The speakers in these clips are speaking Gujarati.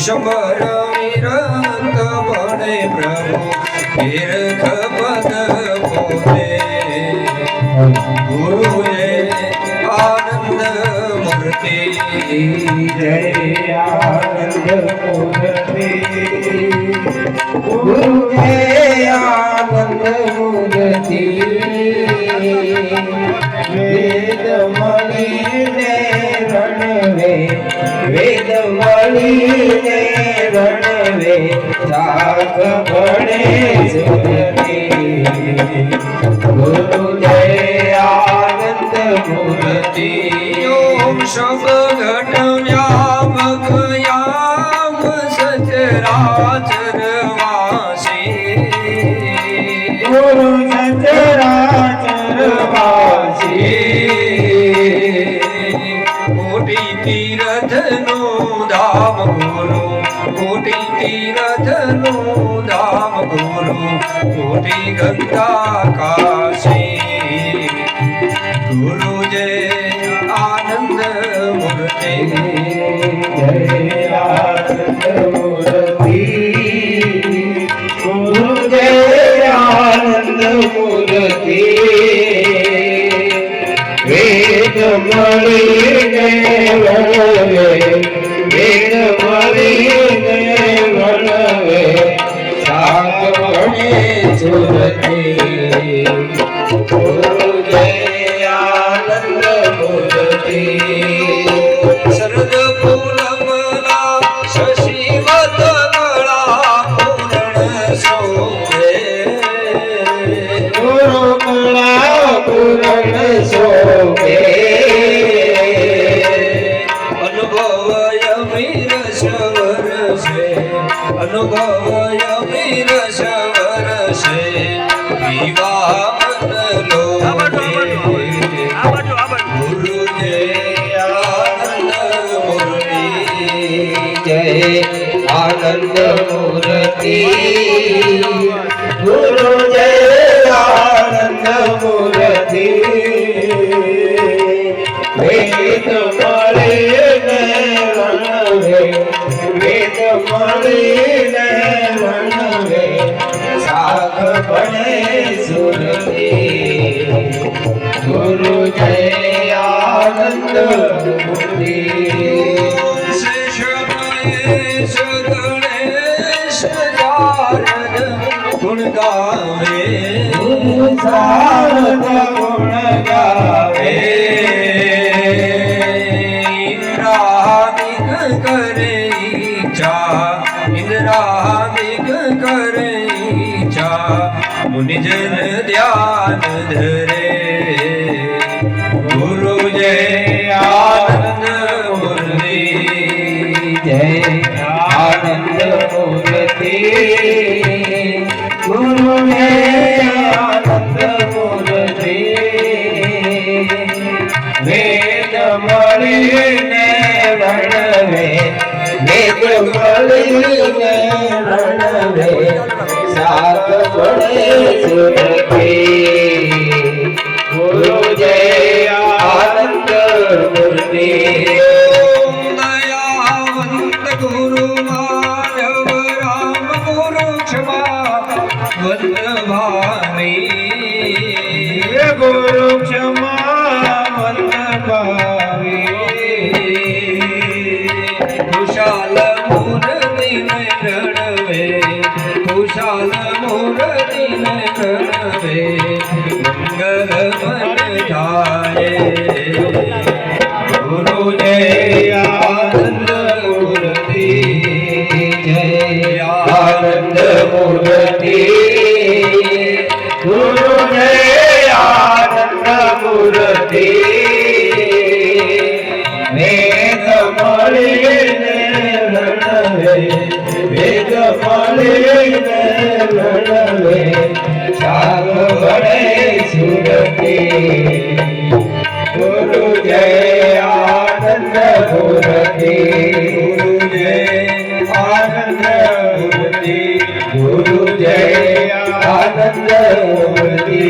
વિશ્વર વિરત બને પ્રભુ તીર્થ પદ પોતે ગુરુએ આનંદ મૂર્તિ જય આનંદ મૂર્તિ ગુરુએ આનંદ મૂર્તિ વેદ મણીને રણવે વેદ મણીને રણવે શાખ ભણે સુરતિ ગુરુ જય આનંદ મૂર્તિ ઓમ શબ્દ વ્યામક યામ સચરાચર વાસી ગુરુ સચરાચર વાસી મોટી તીરથનું ધામ ગુરુ મોટી તીરથનું ધામ ગુરુ મોટી ગંગા કાશી ગુરુ જય આનંદ મૂર્તિ જય આનંદ મૂર્તિ ગુરુ જય આનંદ મૂર્તિ વેદ મળીને વણવે વેદ મળીને વણવે શાખ ભણે સુરતિ ગુરુ જય આનંદ મૂર્તિ શરદ પૂનમના શશિવત ગળા પૂર્ણ શોભે ગુરુ કળા પૂરણ શોભે અનુભવય મીરસવર છે અનુભવય મીરસવર છે વિવાહ મનલો ગુરુ જય આનંદ મૂર્તિ જય આનંદ મૂર્તિ ગુરુ જય આનંદ મૂર્તિ વેદ મળીને વણવે વેદ મળીને વણવે શાખ ભણે સુરતિ ગુરુ જય આનંદ મૂર્તિ શેષ ગણેશ જારદ ગુણ ગાવે ગુરુ સારદ ગુણ ગાવે ઇન્દ્રાદિક કરે ઈચ્છા ઇન્દ્રાદિક કરે ઈચ્છા મુનિજન ધ્યાન ધરે ગુરુ જય આનંદ મૂર્તિ જય આનંદ મૂર્તિ ગુરુ જય આનંદ મૂર્તિ વેદ મળીને વણવે વેદ મળીને વણવે શાખ ભણે સુરતિ ગુરુ જય આનંદ મૂર્તિ દયાવંત ગુરુ માધવ રામ ગુરુ ક્ષમા વંદભાવી ગુરુ ક્ષમા વંદભાવી ખુશાલ મૂર્તિને રણવે ખુશાલ મૂર્તિને રણવે મંગલ મન થાય ગુરુ જય આનંદ મૂર્તિ જય આનંદ મૂર્તિ ગુરુ જય આનંદ મૂર્તિ વેદ મળીને રણવે વેદ મળીને રણવે શાખ ભણે સુરતિ ગુરુ જય આનંદ મૂર્તિ ગુરુ જય આનંદ મૂર્તિ ગુરુ જય આનંદ મૂર્તિ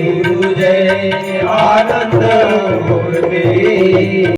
ગુરુ જય આનંદ મૂર્તિ